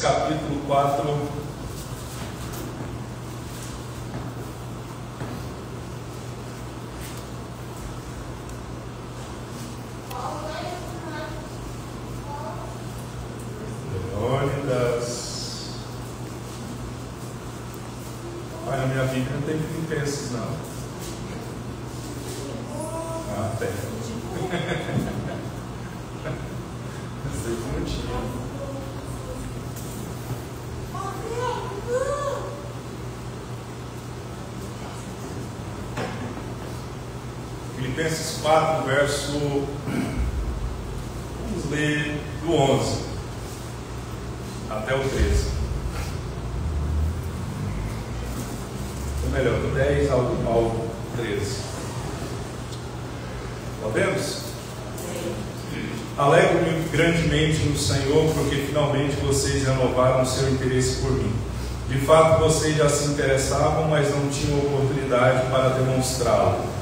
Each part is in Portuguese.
capítulo 4. Olha, na minha Bíblia não tem Filipenses, não. Ah, tem. Não sei como tinha. Filipenses 4, verso. Vamos ler do 11 até o 13. Ou melhor, do 10 ao 13. Podemos? Alegro-me grandemente no Senhor, porque finalmente vocês renovaram o seu interesse por mim. De fato, vocês já se interessavam, mas não tinham oportunidade para demonstrá-lo.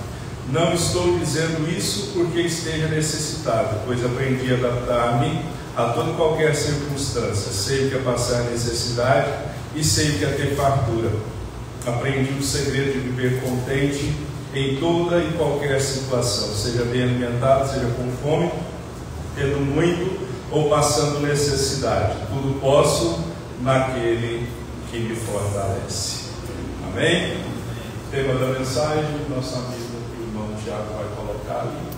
Não estou dizendo isso porque esteja necessitado, pois aprendi a adaptar-me a toda e qualquer circunstância. Sei o que é passar necessidade e sei o que é ter fartura. Aprendi o segredo de viver contente em toda e qualquer situação, seja bem alimentado, seja com fome, tendo muito ou passando necessidade. Tudo posso naquele que me fortalece. Amém? Tema da mensagem, nosso amigo e irmão Tiago vai colocar ali.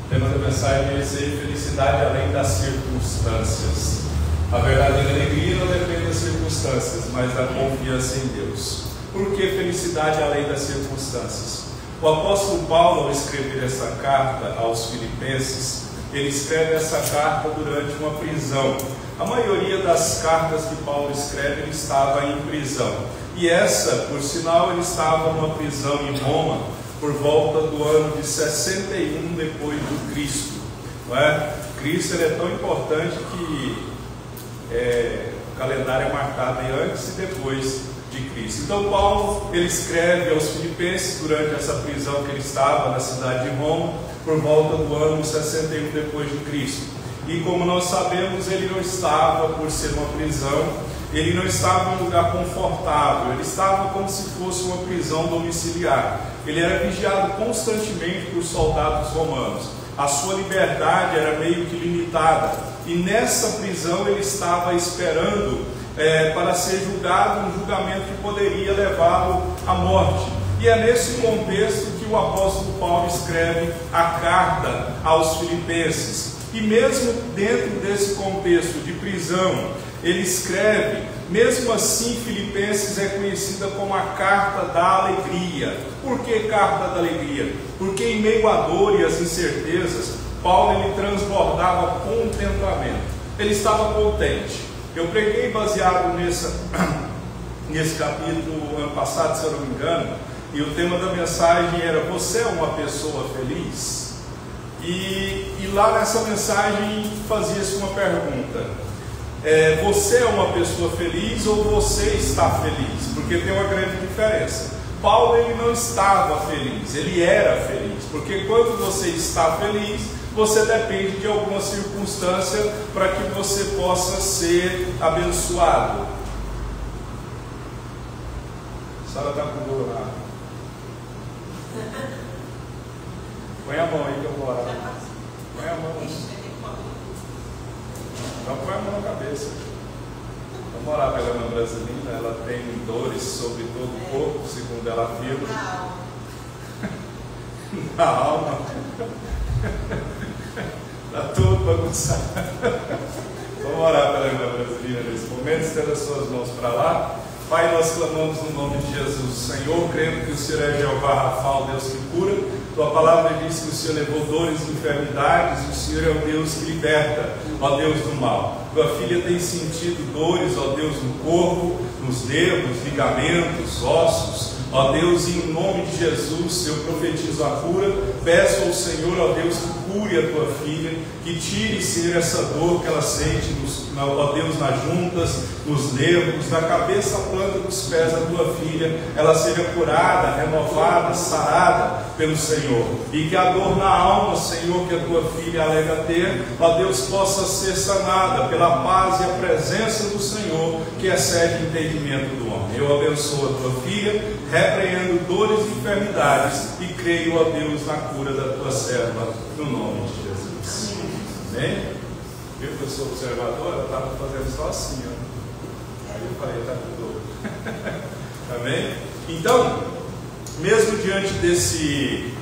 O tema da mensagem é dizer felicidade além das circunstâncias. A verdadeira alegria não depende das circunstâncias, mas da confiança em Deus. Por que felicidade além das circunstâncias? O apóstolo Paulo, ao escrever essa carta aos Filipenses, ele escreve essa carta durante uma prisão. A maioria das cartas que Paulo escreve, ele estava em prisão. E essa, por sinal, ele estava numa prisão em Roma, por volta do ano de 61 depois do Cristo. Não é? Cristo ele é tão importante que o calendário é marcado antes e depois de Cristo. Então Paulo ele escreve aos Filipenses durante essa prisão que ele estava na cidade de Roma, por volta do ano 61 depois de Cristo. E como nós sabemos, ele não estava, por ser uma prisão, ele não estava em um lugar confortável, ele estava como se fosse uma prisão domiciliar. Ele era vigiado constantemente por soldados romanos. A sua liberdade era meio que limitada. E nessa prisão ele estava esperando para ser julgado, um julgamento que poderia levá-lo à morte. E é nesse contexto que o apóstolo Paulo escreve a carta aos Filipenses. E mesmo dentro desse contexto de prisão, ele escreve, mesmo assim Filipenses é conhecida como a carta da alegria. Por que carta da alegria? Porque em meio à dor e às incertezas, Paulo ele transbordava contentamento. Ele estava contente. Eu preguei baseado nesse capítulo ano passado, se eu não me engano, e o tema da mensagem era: você é uma pessoa feliz? E lá nessa mensagem fazia-se uma pergunta: você é uma pessoa feliz ou você está feliz? Porque tem uma grande diferença. Paulo ele não estava feliz, ele era feliz, porque quando você está feliz, você depende de alguma circunstância para que você possa ser abençoado. A senhora está com dor lá? Põe a mão aí que eu vou orar. Põe a mão. Então põe a mão na cabeça. Vamos orar pela irmã Brasilina. Ela tem dores sobre todo o corpo, segundo ela afirma. Na alma. Está tudo bagunçado. Vamos orar pela irmã Brasilina nesse momento. Estenda as suas mãos para lá. Pai, nós clamamos no nome de Jesus, Senhor, crendo que o Senhor é Jeová Rafa, o Deus que cura. Tua palavra diz que o Senhor levou dores e enfermidades, e o Senhor é o Deus que liberta, ó Deus do mal. Tua filha tem sentido dores, ó Deus, no corpo, nos nervos, ligamentos, ossos. Ó Deus, em nome de Jesus, eu profetizo a cura. Peço ao Senhor, ó Deus, que cure a tua filha, que tire, Senhor, essa dor que ela sente, ó Deus, nas juntas, nos nervos, da cabeça à planta dos pés da tua filha, ela seja curada, renovada, sarada pelo Senhor. E que a dor na alma, Senhor, que a tua filha alega ter, ó Deus, possa ser sanada pela paz e a presença do Senhor, que excede o entendimento do homem. Eu abençoo a tua filha, repreendo dores e enfermidades e creio, ó Deus, na cura da tua serva, no nome de Jesus. Amém? Viu que eu sou observador? Eu estava fazendo só assim, ó. Aí eu falei, está tudo. Amém? Então, mesmo diante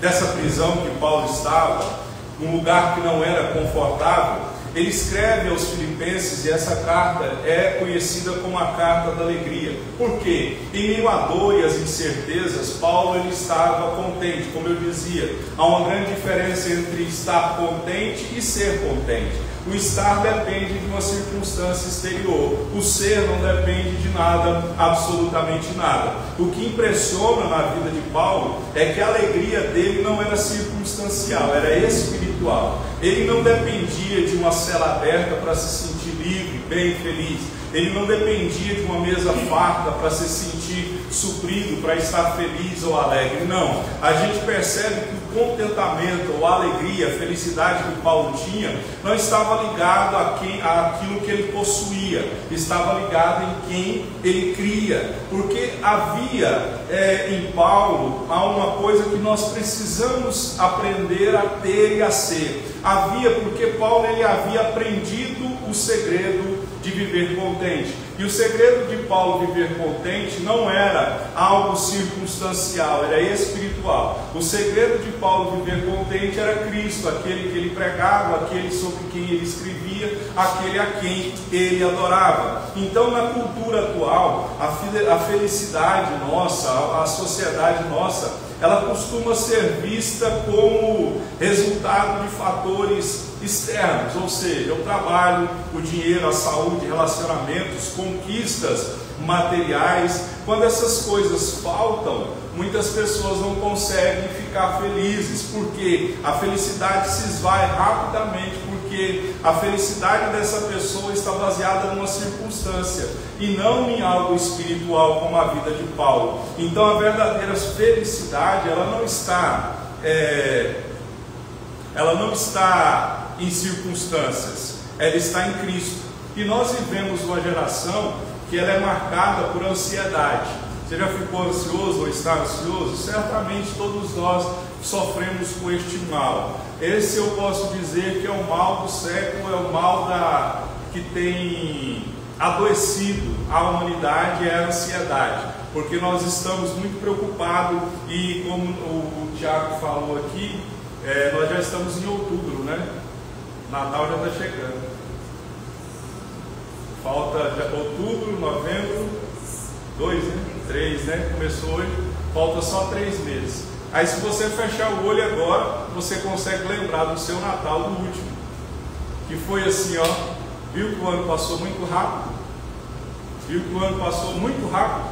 dessa prisão que Paulo estava, num lugar que não era confortável, ele escreve aos Filipenses, e essa carta é conhecida como a carta da alegria. Por quê? Em meio à dor e às incertezas, Paulo ele estava contente. Como eu dizia, há uma grande diferença entre estar contente e ser contente. O estar depende de uma circunstância exterior. O ser não depende de nada, absolutamente nada. O que impressiona na vida de Paulo é que a alegria dele não era circunstancial, era espiritual. Ele não dependia de uma cela aberta para se sentir livre, bem, feliz. Ele não dependia de uma mesa farta para se sentir suprido, para estar feliz ou alegre. Não, a gente percebe que o contentamento ou a alegria, a felicidade que Paulo tinha, não estava ligado àquilo que ele possuía, estava ligado em quem ele cria, porque havia em Paulo uma coisa que nós precisamos aprender a ter e a ser. Havia, porque Paulo ele havia aprendido o segredo de viver contente. E o segredo de Paulo viver contente não era algo circunstancial, era espiritual. O segredo de Paulo viver contente era Cristo, aquele que ele pregava, aquele sobre quem ele escrevia, aquele a quem ele adorava. Então, na cultura atual, a felicidade nossa, a sociedade nossa, ela costuma ser vista como resultado de fatores externos, ou seja, o trabalho, o dinheiro, a saúde, relacionamentos, conquistas materiais. Quando essas coisas faltam, muitas pessoas não conseguem ficar felizes, porque a felicidade se esvai rapidamente, porque a felicidade dessa pessoa está baseada numa circunstância e não em algo espiritual como a vida de Paulo. Então a verdadeira felicidade ela não está em circunstâncias, ela está em Cristo. E nós vivemos uma geração que ela é marcada por ansiedade. Você já ficou ansioso ou está ansioso? Certamente todos nós sofremos com este mal. Esse eu posso dizer que é o mal do século, é o mal que tem adoecido a humanidade, é a ansiedade. Porque nós estamos muito preocupados e, como o Tiago falou aqui, nós já estamos em outubro, né? Natal já está chegando. Falta outubro, novembro, 2, né? 3, né? Começou hoje, falta só 3 meses. Aí se você fechar o olho agora, você consegue lembrar do seu Natal, do último. Que foi assim, ó. Viu que o ano passou muito rápido? Viu que o ano passou muito rápido?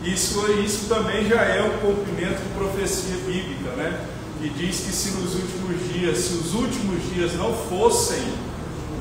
Isso também já é um cumprimento de profecia bíblica, né? Que diz que se os últimos dias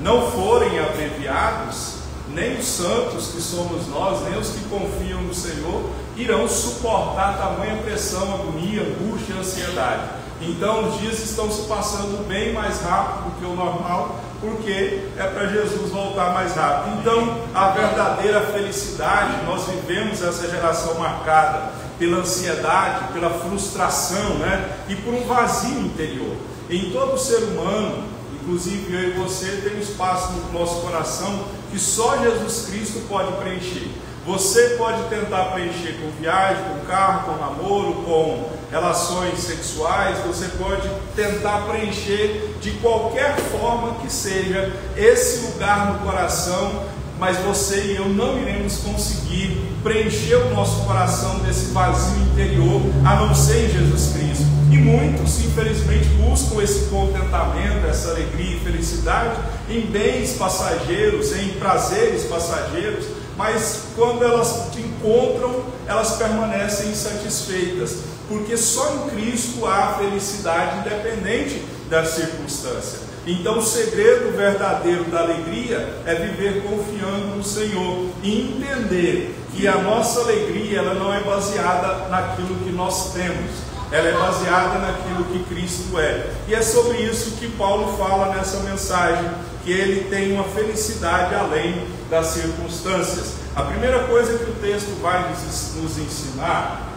não forem abreviados, nem os santos que somos nós, nem os que confiam no Senhor, irão suportar tamanha pressão, agonia, angústia e ansiedade. Então os dias estão se passando bem mais rápido do que o normal, porque é para Jesus voltar mais rápido. Então a verdadeira felicidade, nós vivemos essa geração marcada pela ansiedade, pela frustração, né? E por um vazio interior. Em todo ser humano, inclusive eu e você, tem um espaço no nosso coração que só Jesus Cristo pode preencher. Você pode tentar preencher com viagem, com carro, com namoro, com relações sexuais, você pode tentar preencher de qualquer forma que seja esse lugar no coração, mas você e eu não iremos conseguir preencher o nosso coração desse vazio interior, a não ser em Jesus Cristo. E muitos, infelizmente, buscam esse contentamento, essa alegria e felicidade em bens passageiros, em prazeres passageiros, mas quando elas te encontram, elas permanecem insatisfeitas, porque só em Cristo há felicidade independente da circunstância. Então o segredo verdadeiro da alegria é viver confiando no Senhor e entender que a nossa alegria ela não é baseada naquilo que nós temos, ela é baseada naquilo que Cristo é. E é sobre isso que Paulo fala nessa mensagem, que ele tem uma felicidade além das circunstâncias. A primeira coisa que o texto vai nos ensinar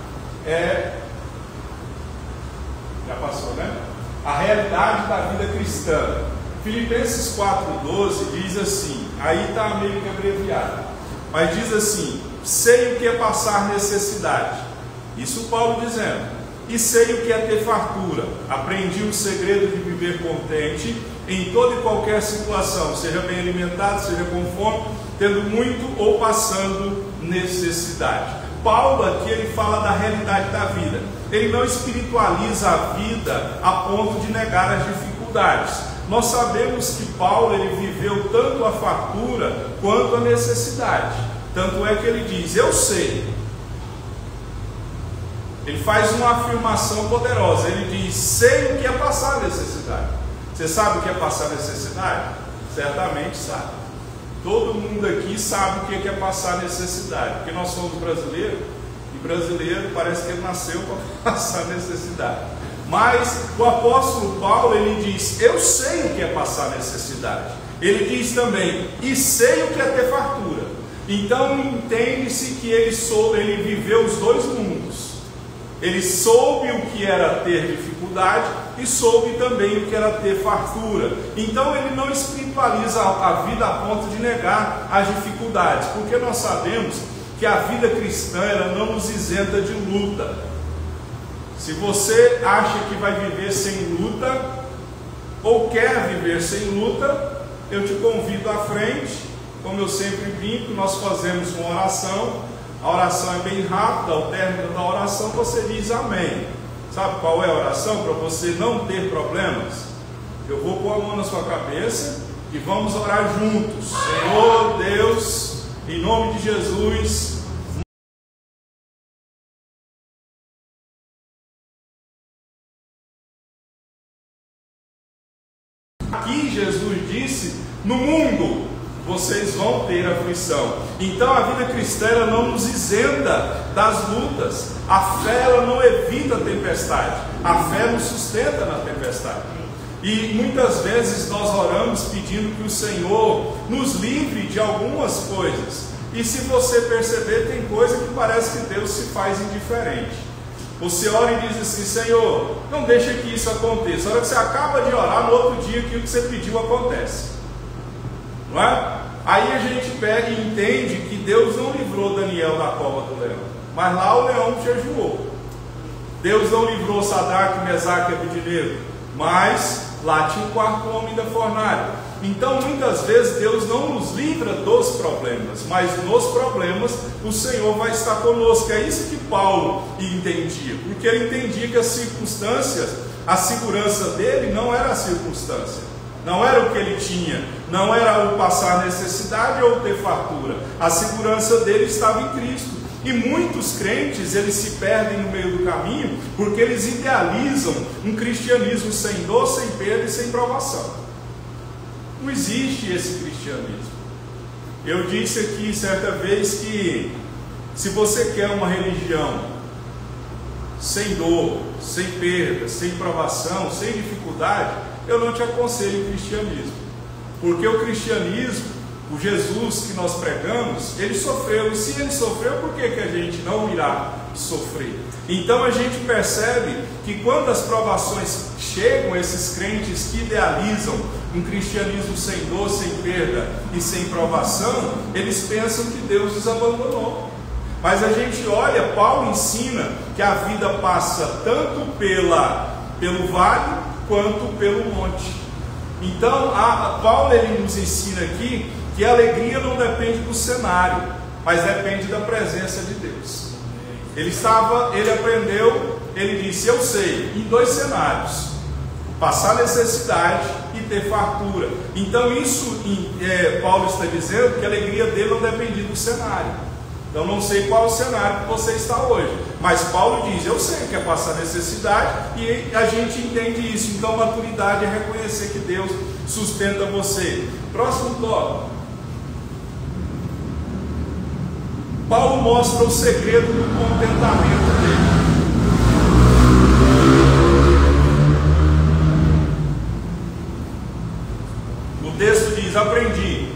é, já passou, né? A realidade da vida cristã. Filipenses 4,12 diz assim, aí está meio que abreviado, mas diz assim: sei o que é passar necessidade, isso Paulo dizendo, e sei o que é ter fartura, aprendi o segredo de viver contente em toda e qualquer situação, seja bem alimentado, seja com fome, tendo muito ou passando necessidade. Paulo aqui ele fala da realidade da vida, ele não espiritualiza a vida a ponto de negar as dificuldades. Nós sabemos que Paulo ele viveu tanto a fartura quanto a necessidade, tanto é que ele diz, eu sei. Ele faz uma afirmação poderosa, ele diz, sei o que é passar necessidade. Você sabe o que é passar necessidade? Certamente sabe. Todo mundo aqui sabe o que é passar necessidade, porque nós somos brasileiros, e brasileiro parece que ele nasceu para passar necessidade. Mas o apóstolo Paulo, ele diz, eu sei o que é passar necessidade. Ele diz também, e sei o que é ter fartura. Então entende-se que ele viveu os dois mundos. Ele soube o que era ter dificuldade e soube também o que era ter fartura. Então ele não espiritualiza a vida a ponto de negar as dificuldades, porque nós sabemos que a vida cristã ela não nos isenta de luta. Se você acha que vai viver sem luta, ou quer viver sem luta, eu te convido à frente. Como eu sempre brinco, nós fazemos uma oração. A oração é bem rápida, ao término da oração você diz amém. Sabe qual é a oração para você não ter problemas? Eu vou pôr a mão na sua cabeça e vamos orar juntos. Senhor Deus, em nome de Jesus, aqui Jesus disse, no mundo vocês vão ter aflição. Então a vida cristã ela não nos isenta das lutas. A fé ela não evita a tempestade. A fé nos sustenta na tempestade. E muitas vezes nós oramos pedindo que o Senhor nos livre de algumas coisas. E se você perceber, tem coisa que parece que Deus se faz indiferente. Você ora e diz assim, Senhor, não deixa que isso aconteça. A hora que você acaba de orar, no outro dia aquilo que você pediu acontece. Não é? Aí a gente pega e entende que Deus não livrou Daniel da cova do leão, mas lá o leão jejuou. Deus não livrou Sadraque, Mesaque e Abednego, mas lá tinha o quarto homem da fornalha. Então muitas vezes Deus não nos livra dos problemas, mas nos problemas o Senhor vai estar conosco. É isso que Paulo entendia, porque ele entendia que as circunstâncias, a segurança dele não era a circunstância, não era o que ele tinha, não era o passar necessidade ou ter fartura. A segurança dele estava em Cristo. E muitos crentes, eles se perdem no meio do caminho, porque eles idealizam um cristianismo sem dor, sem perda e sem provação. Não existe esse cristianismo. Eu disse aqui certa vez que se você quer uma religião sem dor, sem perda, sem provação, sem dificuldade, eu não te aconselho o cristianismo, porque o cristianismo, o Jesus que nós pregamos, ele sofreu, e se ele sofreu, por que a gente não irá sofrer? Então a gente percebe que quando as provações chegam, esses crentes que idealizam um cristianismo sem dor, sem perda e sem provação, eles pensam que Deus os abandonou. Mas a gente olha, Paulo ensina que a vida passa tanto pelo vale quanto pelo monte. Então Paulo ele nos ensina aqui que a alegria não depende do cenário, mas depende da presença de Deus. Ele aprendeu, ele disse, eu sei, em dois cenários. passar necessidade e ter fartura. Então isso, Paulo está dizendo que a alegria dele não dependia do cenário. Então não sei qual é o cenário que você está hoje, mas Paulo diz, eu sei que é passar necessidade, e a gente entende isso. Então maturidade é reconhecer que Deus sustenta você. Próximo tópico. Paulo mostra o segredo do contentamento dele. O texto diz, aprendi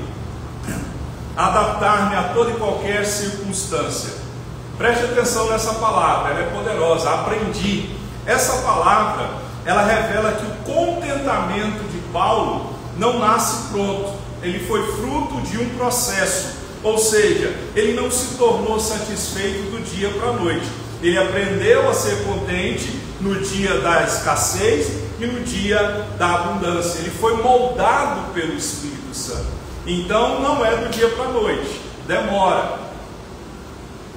a adaptar-me a toda e qualquer circunstância. Preste atenção nessa palavra, ela é poderosa, aprendi. Essa palavra, ela revela que o contentamento de Paulo não nasce pronto, ele foi fruto de um processo. Ou seja, ele não se tornou satisfeito do dia para a noite. Ele aprendeu a ser contente no dia da escassez e no dia da abundância. Ele foi moldado pelo Espírito Santo. Então não é do dia para a noite, demora.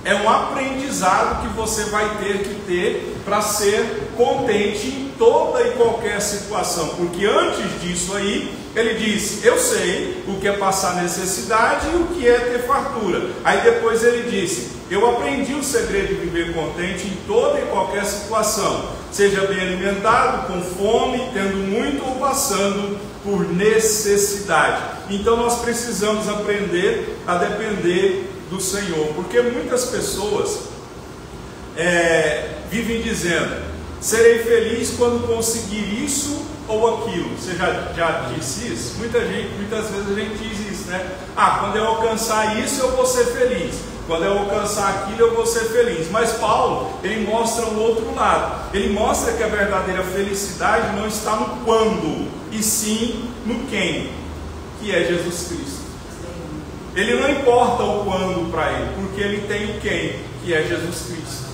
É um aprendizado que você vai ter que ter para ser contente em toda e qualquer situação. Porque antes disso aí, ele disse, eu sei o que é passar necessidade e o que é ter fartura. Aí depois ele disse, eu aprendi o segredo de viver contente em toda e qualquer situação. Seja bem alimentado, com fome, tendo muito ou passando por necessidade. Então nós precisamos aprender a depender do Senhor. Porque muitas pessoas vivem dizendo, serei feliz quando conseguir isso ou aquilo. Você já disse isso? Muitas vezes a gente diz isso, né? Quando eu alcançar isso eu vou ser feliz, quando eu alcançar aquilo eu vou ser feliz. Mas Paulo, ele mostra o outro lado. Ele mostra que a verdadeira felicidade não está no quando, e sim no quem, que é Jesus Cristo. Ele não importa o quando para ele, porque ele tem o quem, que é Jesus Cristo.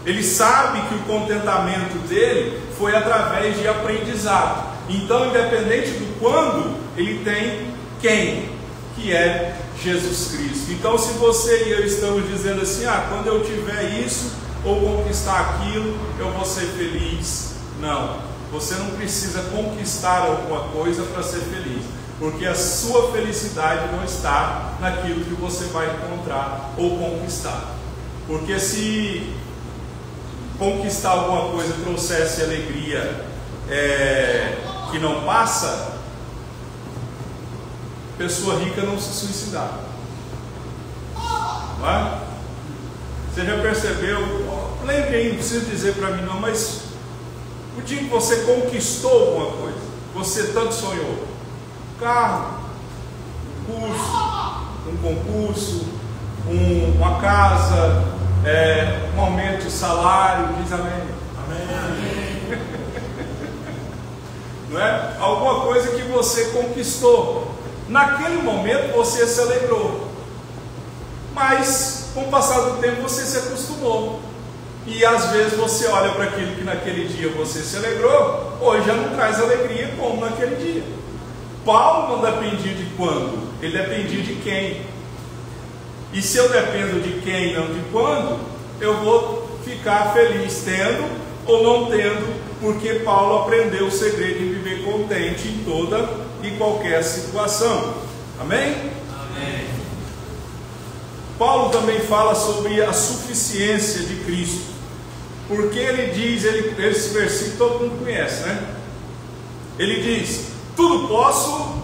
Ele sabe que o contentamento dele foi através de aprendizado. Então, independente do quando, ele tem quem, que é Jesus Cristo. Então, se você e eu estamos dizendo assim, quando eu tiver isso ou conquistar aquilo, eu vou ser feliz. Não, você não precisa conquistar alguma coisa para ser feliz, porque a sua felicidade não está naquilo que você vai encontrar ou conquistar. Porque se conquistar alguma coisa trouxesse alegria que não passa, pessoa rica não se suicidava, não é? Você já percebeu? Lembre aí, não precisa dizer para mim não, mas o dia que você conquistou alguma coisa, você tanto sonhou, carro, um concurso, uma casa, um aumento de salário, diz amém. Amém. Não é? Alguma coisa que você conquistou. Naquele momento você se alegrou, mas com o passar do tempo você se acostumou. E às vezes você olha para aquilo que naquele dia você se alegrou, hoje já não traz alegria como naquele dia. Paulo não dependia de quando, ele dependia de quem. E se eu dependo de quem, não de quando, eu vou ficar feliz tendo ou não tendo, porque Paulo aprendeu o segredo de viver contente em toda e qualquer situação. Amém? Amém. Paulo também fala sobre a suficiência de Cristo, porque ele diz, esse versículo todo mundo conhece, né? Ele diz, tudo posso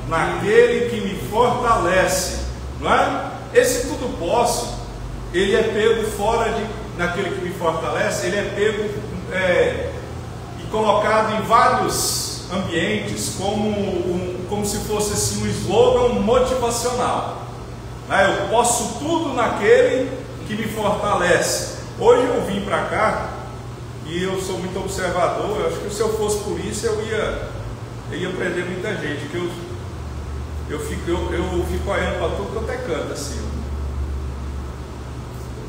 naquele que me fortalece, não é? Esse tudo posso, ele é pego fora naquele que me fortalece, ele é pego e colocado em vários ambientes como se fosse assim, um slogan motivacional, né? Eu posso tudo naquele que me fortalece. Hoje eu vim para cá e eu sou muito observador. Eu acho que se eu fosse polícia eu ia prender muita gente, que eu fico olhando para tudo quanto é canto assim.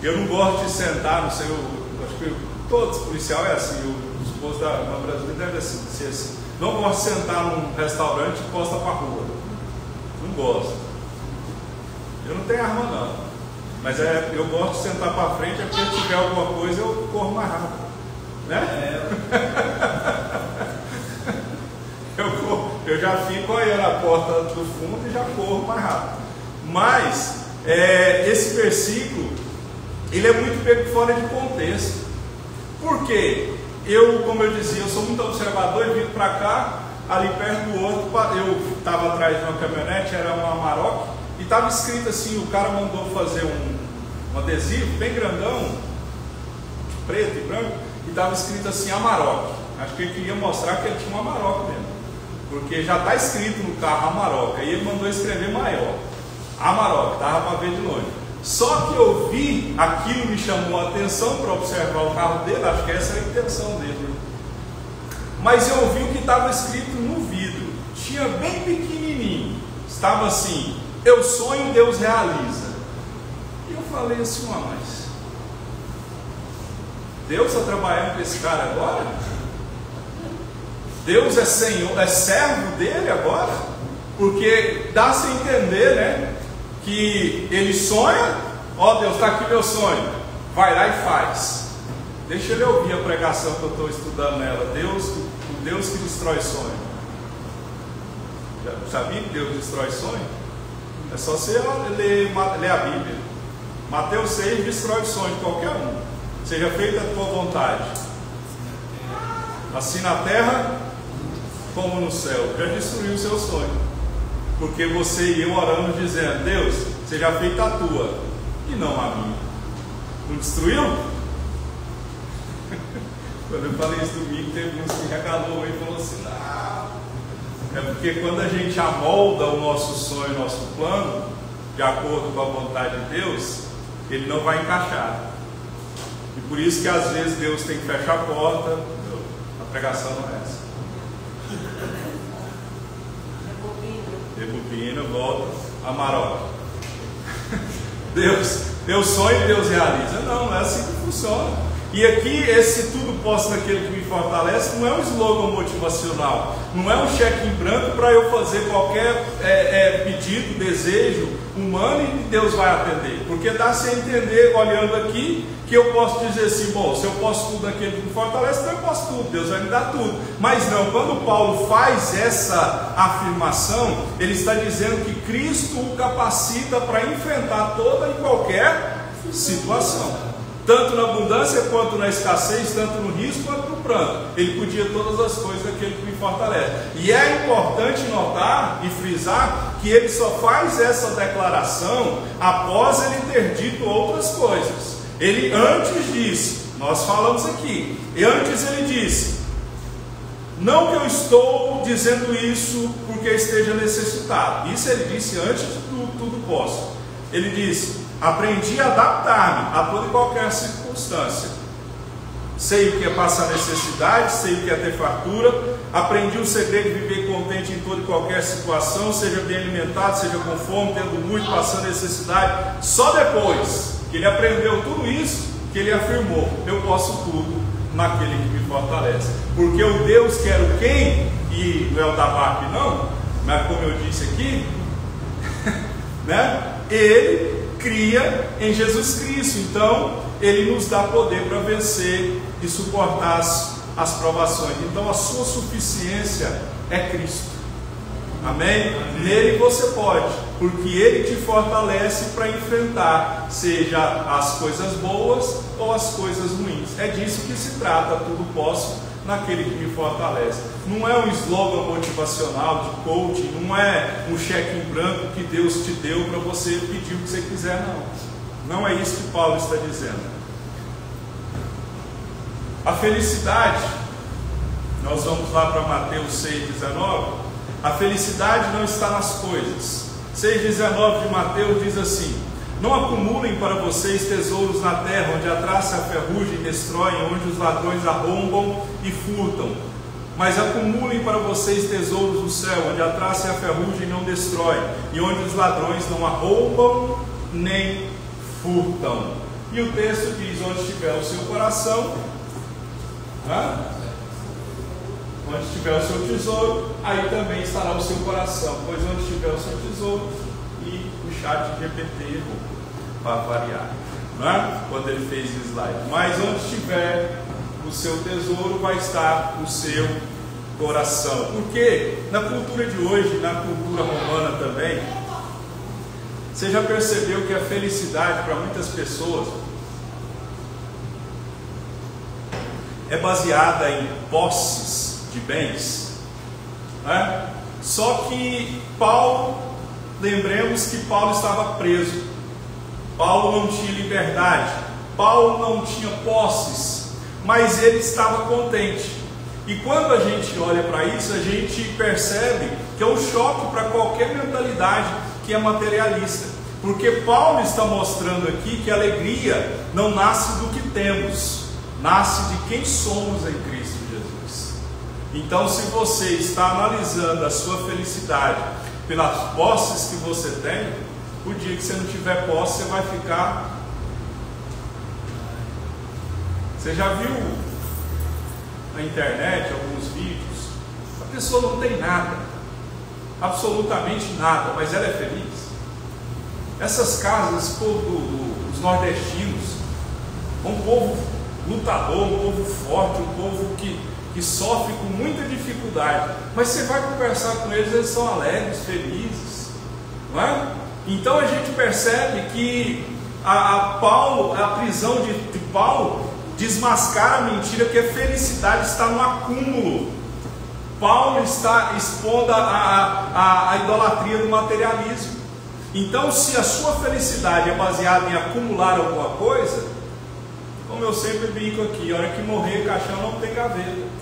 Eu não gosto de sentar, não sei, eu acho que todos os policiais é assim, o esposo da brasileira deve ser assim. Não gosto de sentar num restaurante e posta para a rua. Não gosto. Eu não tenho arma não, mas eu gosto de sentar para frente, porque se tiver alguma coisa eu corro mais rápido, né? eu já fico olhando a porta do fundo e já corro mais rápido. Mas esse versículo, ele é muito pego fora de contexto. Por quê? Eu, como eu dizia, eu sou muito observador e vindo para cá, ali perto do outro, eu estava atrás de uma caminhonete, era uma Amarok, e estava escrito assim, o cara mandou fazer um adesivo bem grandão, preto e branco, e estava escrito assim, Amarok. Acho que ele queria mostrar que ele tinha uma Amarok mesmo, porque já está escrito no carro Amarok, aí ele mandou escrever maior, Amarok, estava para ver de longe. Só que eu vi, aquilo me chamou a atenção para observar o carro dele, acho que essa era a intenção dele. Mas eu vi o que estava escrito no vidro, tinha bem pequenininho, estava assim, eu sonho, Deus realiza. E eu falei assim, mas Deus está trabalhando com esse cara agora? Deus é Senhor, é servo dele agora? Porque dá-se a entender, né? Que ele sonha, Deus, está aqui meu sonho, vai lá e faz. Deixa ele ouvir a pregação que eu estou estudando nela, o Deus que destrói sonho. Já sabia que Deus destrói sonho? É só você ler a Bíblia. Mateus 6 destrói o sonho de qualquer um. Seja feita a tua vontade, assim na terra como no céu. Já destruiu o seu sonho. Porque você e eu oramos dizendo, Deus, seja feita a tua e não a minha. Não destruiu? Quando eu falei isso domingo, teve uns que regalou e falou assim, não. É porque quando a gente amolda o nosso sonho, o nosso plano, de acordo com a vontade de Deus, ele não vai encaixar. E por isso que às vezes Deus tem que fechar a porta. A pregação não é essa. Rebobina, volta, Amarok. Deus sonha e Deus realiza. Não é assim que funciona. E aqui, esse tudo posso naquele que me fortalece, não é um slogan motivacional, não é um cheque em branco para eu fazer qualquer pedido, desejo humano e Deus vai atender. Porque dá-se a entender, olhando aqui, que eu posso dizer assim, bom, se eu posso tudo naquele que me fortalece, então eu posso tudo, Deus vai me dar tudo. Mas não, quando Paulo faz essa afirmação, ele está dizendo que Cristo o capacita para enfrentar toda e qualquer situação. Tanto na abundância quanto na escassez, tanto no risco quanto no pranto. Ele podia todas as coisas daquele que me fortalece. E é importante notar e frisar que ele só faz essa declaração após ele ter dito outras coisas. Ele antes disse, nós falamos aqui, e antes ele disse, não que eu estou dizendo isso porque esteja necessitado. Isso ele disse antes do tudo posso. Ele disse, aprendi a adaptar-me a toda e qualquer circunstância. Sei o que é passar necessidade, sei o que é ter fartura, aprendi o segredo de viver contente em toda e qualquer situação, seja bem alimentado, seja com fome, tendo muito, passando necessidade. Só depois que ele aprendeu tudo isso, que ele afirmou, eu posso tudo naquele que me fortalece. Porque o Deus que era o quem, e não é o Tabaque não, mas como eu disse aqui, né? Ele cria em Jesus Cristo, então ele nos dá poder para vencer e suportar as provações. Então a sua suficiência é Cristo. Amém? Nele você pode, porque ele te fortalece para enfrentar, seja as coisas boas ou as coisas ruins. É disso que se trata, tudo posso naquele que me fortalece. Não é um slogan motivacional de coaching, não é um cheque em branco que Deus te deu para você pedir o que você quiser, não. Não é isso que Paulo está dizendo. A felicidade, nós vamos lá para Mateus 6,19. A felicidade não está nas coisas. 6,19 de Mateus diz assim: não acumulem para vocês tesouros na terra, onde a traça e a ferrugem destroem, onde os ladrões arrombam e furtam. Mas acumulem para vocês tesouros no céu, onde a traça e a ferrugem não destroem, e onde os ladrões não arrombam nem furtam. E o texto diz: onde estiver o seu coração, onde estiver o seu tesouro, aí também estará o seu coração. Pois onde estiver o seu tesouro, e o chat GPT errou, para variar, não é? Quando ele fez o slide. Mas onde estiver o seu tesouro, vai estar o seu coração. Porque na cultura de hoje, na cultura romana também, você já percebeu que a felicidade para muitas pessoas é baseada em posses de bens, né? Só que Paulo, lembremos que Paulo estava preso, Paulo não tinha liberdade, Paulo não tinha posses, mas ele estava contente. E quando a gente olha para isso, a gente percebe que é um choque para qualquer mentalidade que é materialista, porque Paulo está mostrando aqui que a alegria não nasce do que temos, nasce de quem somos em Cristo Jesus. Então, se você está analisando a sua felicidade pelas posses que você tem, o dia que você não tiver posse, você vai ficar... Você já viu na internet alguns vídeos? A pessoa não tem nada, absolutamente nada, mas ela é feliz. Essas casas, dos nordestinos, um povo lutador, um povo forte, um povo que sofre com muita dificuldade, mas você vai conversar com eles, eles são alegres, felizes, não é? Então a gente percebe que a prisão de Paulo desmascara a mentira que a felicidade está no acúmulo. Paulo está expondo a idolatria do materialismo. Então, se a sua felicidade é baseada em acumular alguma coisa, como eu sempre brinco aqui, a hora que morrer, caixão não tem gaveta.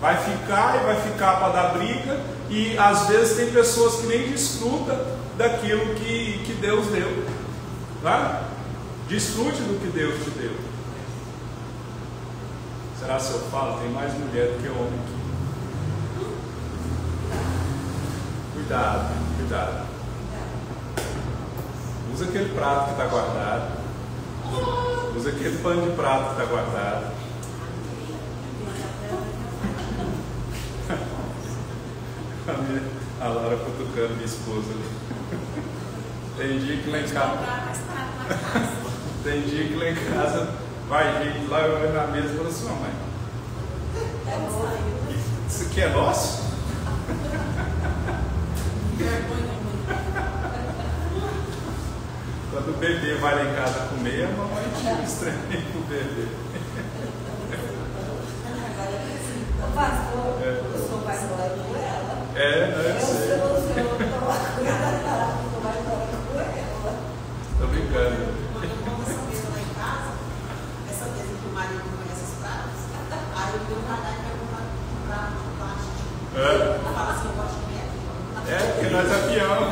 Vai ficar e vai ficar para dar briga, e às vezes tem pessoas que nem desfrutam daquilo que Deus deu. Tá? Desfrute do que Deus te deu. Será se eu falo? Tem mais mulher do que homem aqui. Cuidado, cuidado. Usa aquele prato que está guardado. Usa aquele pano de prato que está guardado. A Laura cutucando minha esposa ali. Tem dia que lá em casa. Tem dia que lá em casa vai gente lá, eu olho na mesa e falo assim: mamãe, isso aqui é nosso? Quando o bebê vai lá em casa comer, a mamãe tira o estranho pro bebê. O pastor, eu sou pastor com ela. Eu sei. Tô brincando. Essa vez que o marido não conhece os pratos, aí eu dei uma vontade de comprar um plástico. Ela fala assim: eu gosto de comer. Porque nós é peão.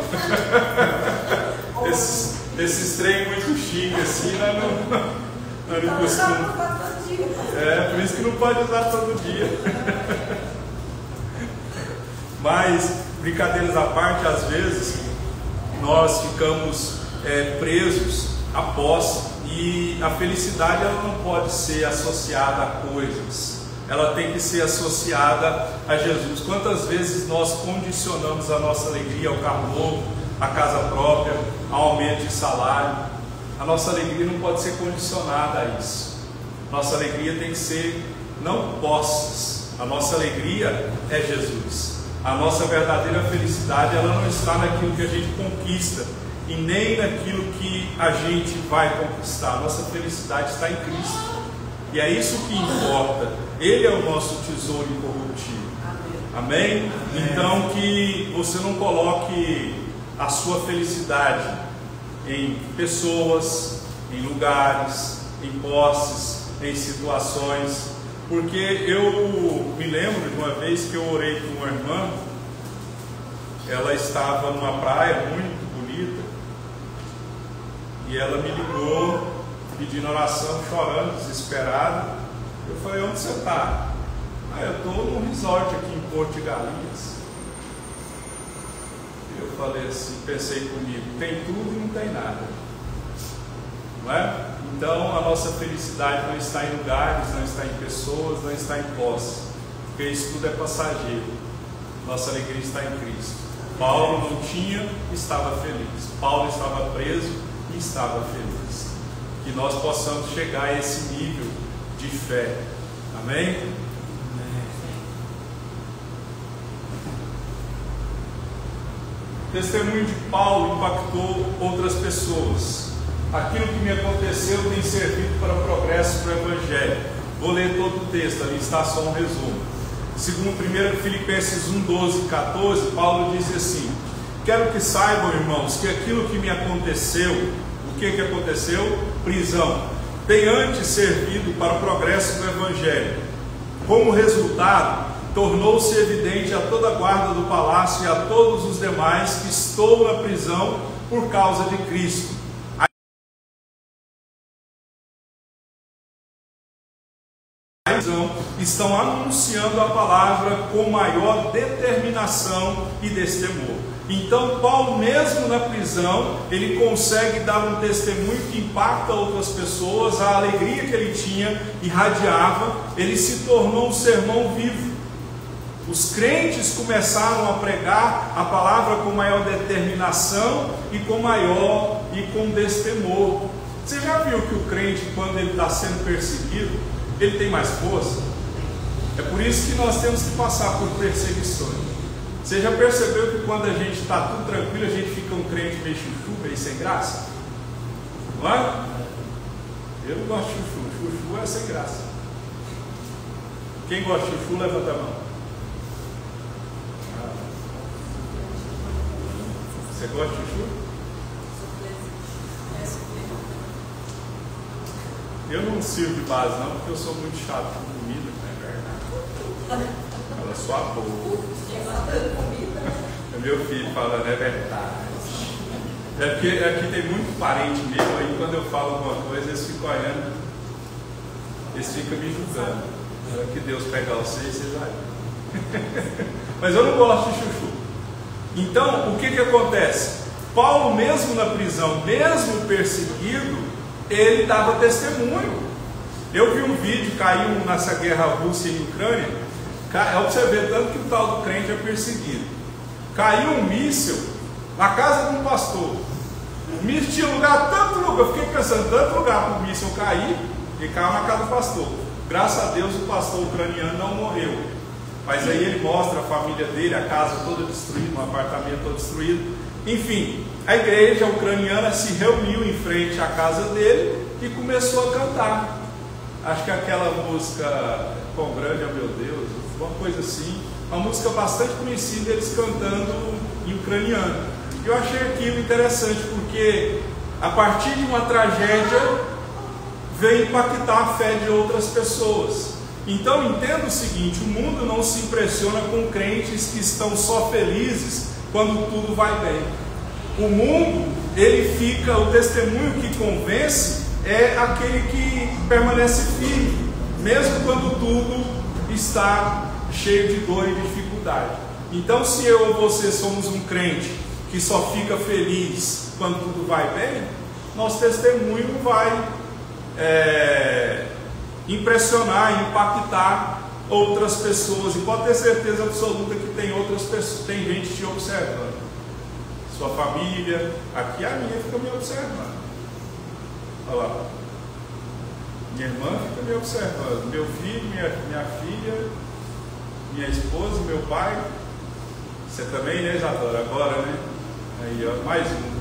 Esses trem muito chique assim, nós não costumamos. Por isso que não pode usar todo dia. Mas, brincadeiras à parte, às vezes nós ficamos presos à posse, e a felicidade ela não pode ser associada a coisas, ela tem que ser associada a Jesus. Quantas vezes nós condicionamos a nossa alegria ao carro novo, à casa própria, ao aumento de salário? A nossa alegria não pode ser condicionada a isso. Nossa alegria tem que ser não posses. A nossa alegria é Jesus. A nossa verdadeira felicidade ela não está naquilo que a gente conquista e nem naquilo que a gente vai conquistar. A nossa felicidade está em Cristo, e é isso que importa. Ele é o nosso tesouro incorruptível. Amém? Então que você não coloque a sua felicidade em pessoas, em lugares, em posses, em situações. Porque eu me lembro de uma vez que eu orei com uma irmã. Ela estava numa praia muito bonita, e ela me ligou pedindo oração, chorando, desesperada. Eu falei: onde você está? Eu estou num resort aqui em Porto de Galinhas. Eu falei assim, pensei comigo: tem tudo e não tem nada, não é? Então a nossa felicidade não está em lugares, não está em pessoas, não está em posse, porque isso tudo é passageiro. Nossa alegria está em Cristo. Paulo não tinha, estava feliz. Paulo estava preso e estava feliz. Que nós possamos chegar a esse nível de fé. Amém? O testemunho de Paulo impactou outras pessoas. Aquilo que me aconteceu tem servido para progresso para o Evangelho. Vou ler todo o texto, ali está só um resumo. Segundo 1 Filipenses 1, 12 e 14, Paulo diz assim: quero que saibam, irmãos, que aquilo que me aconteceu, o que aconteceu? Prisão. Tem antes servido para o progresso do Evangelho. Como resultado, tornou-se evidente a toda a guarda do palácio e a todos os demais que estou na prisão por causa de Cristo. A prisão estão anunciando a palavra com maior determinação e destemor. Então Paulo, mesmo na prisão, ele consegue dar um testemunho que impacta outras pessoas. A alegria que ele tinha irradiava, ele se tornou um sermão vivo. Os crentes começaram a pregar a palavra com maior determinação e com destemor. Você já viu que o crente, quando ele está sendo perseguido, ele tem mais força? É por isso que nós temos que passar por perseguições. Você já percebeu que quando a gente está tudo tranquilo, a gente fica um crente meio chuchu, meio sem graça? Não é? Eu não gosto de chuchu. Chuchu é sem graça. Quem gosta de chuchu, levanta a mão. Você gosta de chuchu? Eu não sirvo de base não, porque eu sou muito chato com comida, não é verdade? Ela só a boa. Meu filho falando, é verdade. É porque aqui tem muito parente meu, aí quando eu falo alguma coisa, eles ficam olhando, eles ficam me julgando. Que Deus pegar vocês vai. Mas eu não gosto de chuchu. Então, o que acontece? Paulo, mesmo na prisão, mesmo perseguido, ele dava testemunho. Eu vi um vídeo, caiu nessa guerra Rússia e Ucrânia. É você ver tanto que o tal do crente é perseguido. Caiu um míssil na casa de um pastor. O míssil tinha lugar, tanto lugar, eu fiquei pensando, tanto lugar para o míssil cair, e caiu na casa do pastor. Graças a Deus o pastor ucraniano não morreu. Mas aí ele mostra a família dele, a casa toda destruída, um apartamento todo destruído. Enfim, a igreja ucraniana se reuniu em frente à casa dele e começou a cantar. Acho que aquela música, Quão Grande é o Meu Deus, uma coisa assim, uma música bastante conhecida, eles cantando em ucraniano. Eu achei aquilo interessante, porque a partir de uma tragédia veio impactar a fé de outras pessoas. Então entenda o seguinte: o mundo não se impressiona com crentes que estão só felizes quando tudo vai bem. O mundo, ele fica, o testemunho que convence é aquele que permanece firme, mesmo quando tudo está cheio de dor e dificuldade. Então, se eu ou você somos um crente que só fica feliz quando tudo vai bem, nosso testemunho vai impressionar, impactar outras pessoas. E pode ter certeza absoluta que tem outras pessoas, tem gente te observando. Sua família, aqui a minha fica me observando. Olha lá. Minha irmã fica me observando. Meu filho, minha filha, minha esposa, meu pai. Você também, né, Isadora? Agora, né? Aí, ó, mais um.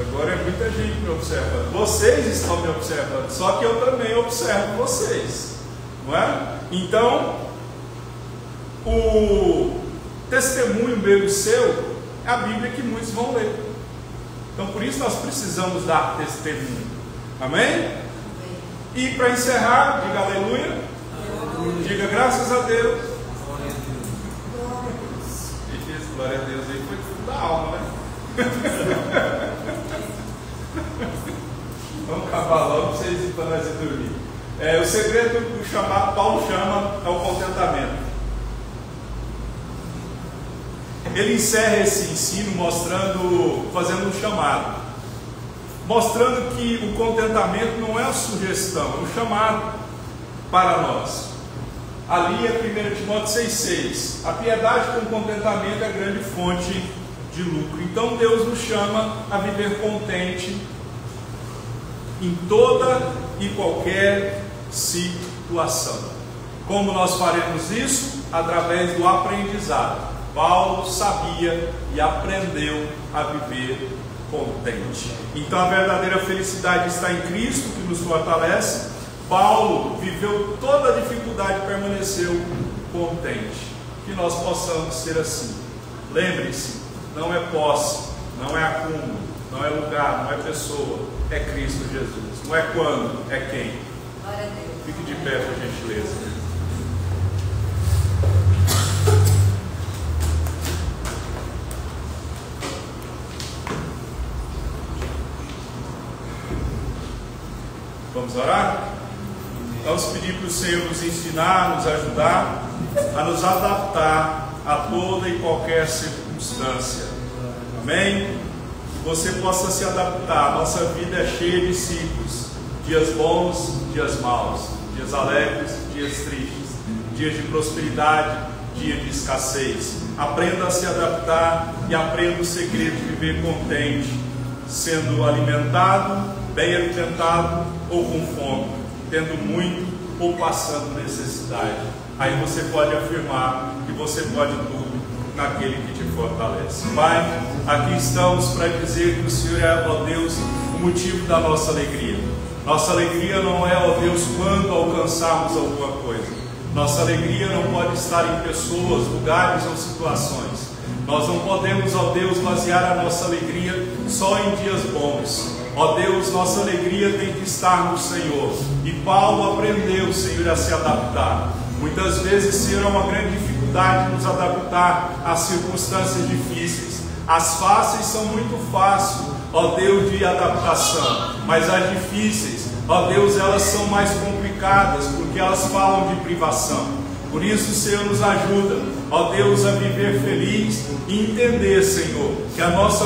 Agora é muita gente me observando. Vocês estão me observando, só que eu também observo vocês, não é? Então, o testemunho meu e seu é a Bíblia que muitos vão ler. Então, por isso nós precisamos dar testemunho. Amém? E para encerrar, diga aleluia. Diga graças a Deus. Glória a Deus, aí foi tudo da alma, né? Vamos acabar logo para vocês ir para nós ir dormir. O segredo do chamado, Paulo chama, é o contentamento. Ele encerra esse ensino fazendo um chamado, mostrando que o contentamento não é a sugestão, é um chamado para nós. Ali é 1 Timóteo 6,6. A piedade com contentamento é a grande fonte de lucro. Então Deus nos chama a viver contente em toda e qualquer situação. Como nós faremos isso? Através do aprendizado. Paulo sabia e aprendeu a viver contente. Então a verdadeira felicidade está em Cristo, que nos fortalece. Paulo viveu toda a dificuldade e permaneceu contente. Que nós possamos ser assim. Lembre-se, não é posse, não é acúmulo, não é lugar, não é pessoa, é Cristo Jesus. Não é quando, é quem. Glória a Deus. Fique de pé, por gentileza. Vamos orar? Vamos pedir para o Senhor nos ensinar, nos ajudar a nos adaptar a toda e qualquer circunstância. Amém? Que você possa se adaptar. Nossa vida é cheia de ciclos, dias bons, dias maus, dias alegres, dias tristes, dias de prosperidade, dia de escassez. Aprenda a se adaptar e aprenda o segredo de viver contente, sendo alimentado, bem alimentado ou com fome, tendo muito ou passando necessidade. Aí você pode afirmar que você pode tudo naquele que te fortalece. Pai, aqui estamos para dizer que o Senhor é, ó Deus, o motivo da nossa alegria. Nossa alegria não é, ó Deus, quando alcançarmos alguma coisa. Nossa alegria não pode estar em pessoas, lugares ou situações. Nós não podemos, ó Deus, basear a nossa alegria só em dias bons. Ó Deus, nossa alegria tem que estar no Senhor. E Paulo aprendeu, Senhor, a se adaptar. Muitas vezes, Senhor, é uma grande dificuldade nos adaptar às circunstâncias difíceis. As fáceis são muito fáceis, ó Deus, de adaptação. Mas as difíceis, ó Deus, elas são mais complicadas, porque elas falam de privação. Por isso, Senhor, nos ajuda, ó Deus, a viver feliz e entender, Senhor, que a nossa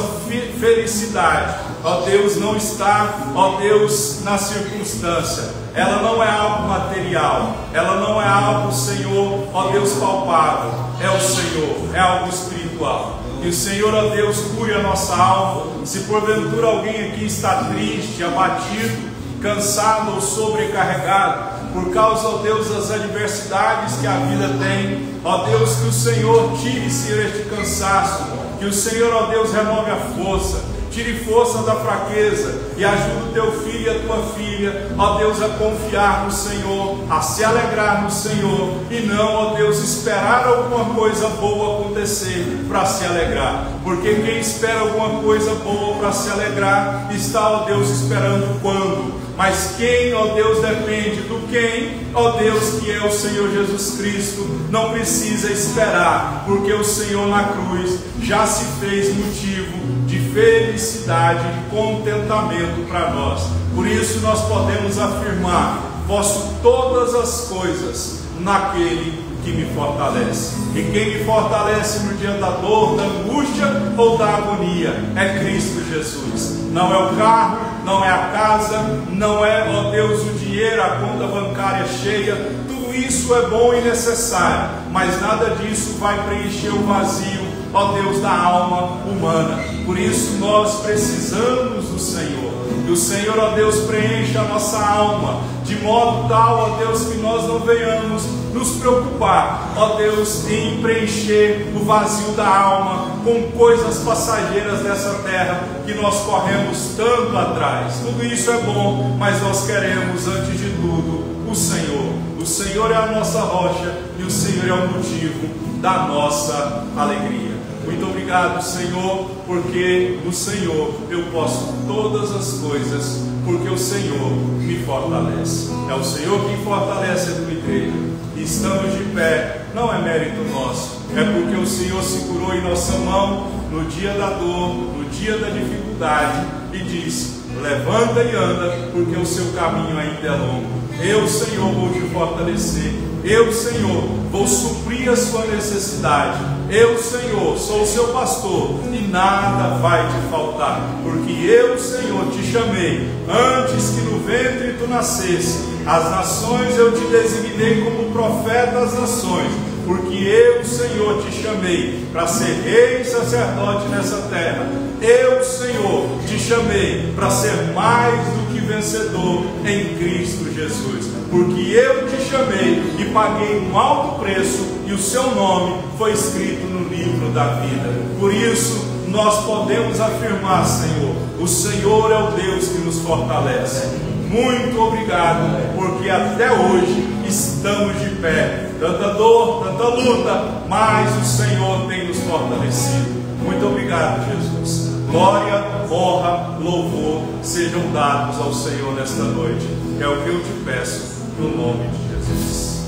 felicidade, ó Deus, não está, ó Deus, na circunstância. Ela não é algo material, ela não é algo, Senhor, ó Deus, palpável. É o Senhor, é algo espiritual. Que o Senhor, ó Deus, cure a nossa alma. Se porventura alguém aqui está triste, abatido, cansado ou sobrecarregado, por causa, ó Deus, das adversidades que a vida tem, ó Deus, que o Senhor tire, Senhor, este cansaço, que o Senhor, ó Deus, renove a força, tire força da fraqueza e ajude o teu filho e a tua filha, ó Deus, a confiar no Senhor, a se alegrar no Senhor e não, ó Deus, esperar alguma coisa boa acontecer para se alegrar, porque quem espera alguma coisa boa para se alegrar está, ó Deus, esperando quando? Mas quem, ó Deus, depende do quem, ó Deus, que é o Senhor Jesus Cristo, não precisa esperar, porque o Senhor na cruz já se fez motivo de felicidade e contentamento para nós. Por isso nós podemos afirmar: posso todas as coisas naquele que me fortalece. E quem me fortalece no dia da dor, da angústia ou da agonia é Cristo Jesus. Não é o carro, não é a casa, não é, ó Deus, o dinheiro, a conta bancária cheia. Tudo isso é bom e necessário, mas nada disso vai preencher o vazio, ó Deus, da alma humana. Por isso nós precisamos do Senhor. Que o Senhor, ó Deus, preencha a nossa alma, de modo tal, ó Deus, que nós não venhamos nos preocupar, ó Deus, em preencher o vazio da alma com coisas passageiras dessa terra que nós corremos tanto atrás. Tudo isso é bom, mas nós queremos, antes de tudo, o Senhor. O Senhor é a nossa rocha e o Senhor é o motivo da nossa alegria. Muito obrigado, Senhor, porque no Senhor eu posso todas as coisas, porque o Senhor me fortalece. É o Senhor que fortalece a tua igreja. E estamos de pé, não é mérito nosso, é porque o Senhor segurou em nossa mão no dia da dor, no dia da dificuldade, e disse: levanta e anda, porque o seu caminho ainda é longo. Eu, Senhor, vou te fortalecer. Eu, Senhor, vou suprir a sua necessidade. Eu, Senhor, sou o seu pastor e nada vai te faltar, porque eu, Senhor, te chamei antes que no ventre tu nascesse. As nações eu te designei como profeta às nações, porque eu, Senhor, te chamei para ser rei e sacerdote nessa terra. Eu, Senhor, te chamei para ser mais do que vencedor em Cristo Jesus. porque eu te chamei e paguei um alto preço, e o seu nome foi escrito no livro da vida. Por isso, nós podemos afirmar, Senhor, o Senhor é o Deus que nos fortalece. Muito obrigado, porque até hoje estamos de pé. Tanta dor, tanta luta, mas o Senhor tem nos fortalecido. Muito obrigado, Jesus. Glória, honra, louvor sejam dados ao Senhor nesta noite. É o que eu te peço, no nome de Jesus.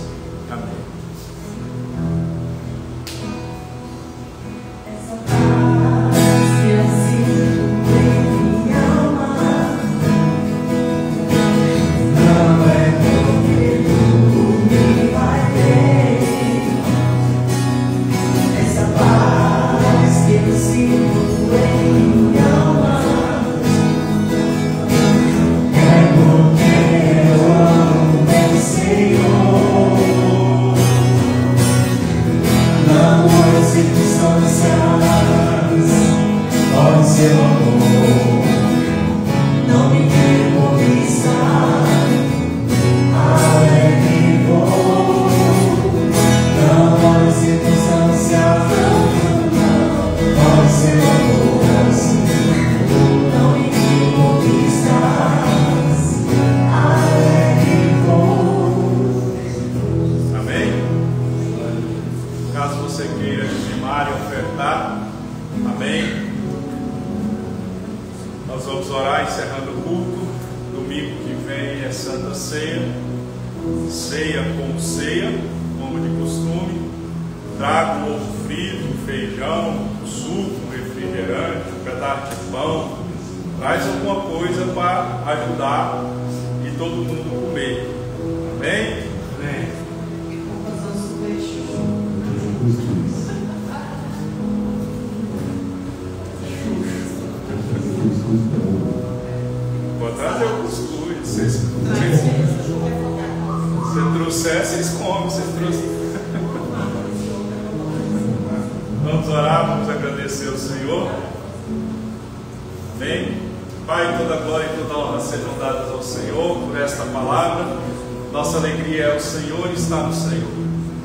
Amém. Vamos orar, vamos agradecer ao Senhor. Amém. Pai, toda glória e toda honra sejam dadas ao Senhor por esta palavra. Nossa alegria é o Senhor e está no Senhor.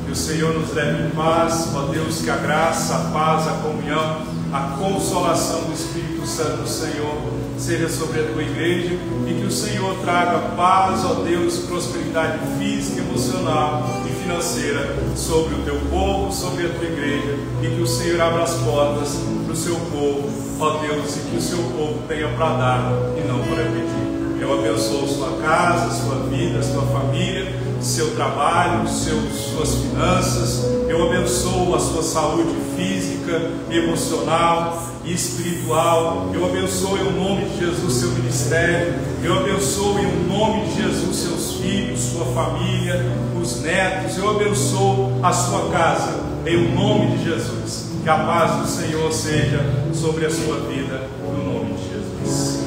Que o Senhor nos leve em paz, ó Deus, que a graça, a paz, a comunhão, a consolação do Espírito Santo do Senhor seja sobre a tua igreja, e que o Senhor traga paz, ó Deus, prosperidade física, emocional e financeira sobre o teu povo, sobre a tua igreja, e que o Senhor abra as portas para o seu povo, ó Deus, e que o seu povo tenha para dar e não para pedir. Eu abençoo sua casa, sua vida, sua família, seu trabalho, suas finanças. Eu abençoo a sua saúde física, emocional e espiritual. Eu abençoo em nome de Jesus seu ministério. Eu abençoo em nome de Jesus seus filhos, sua família, os netos. Eu abençoo a sua casa em nome de Jesus. Que a paz do Senhor seja sobre a sua vida no nome de Jesus.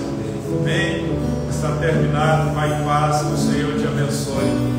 Amém. Está terminado. Vai em paz. Que o Senhor te abençoe.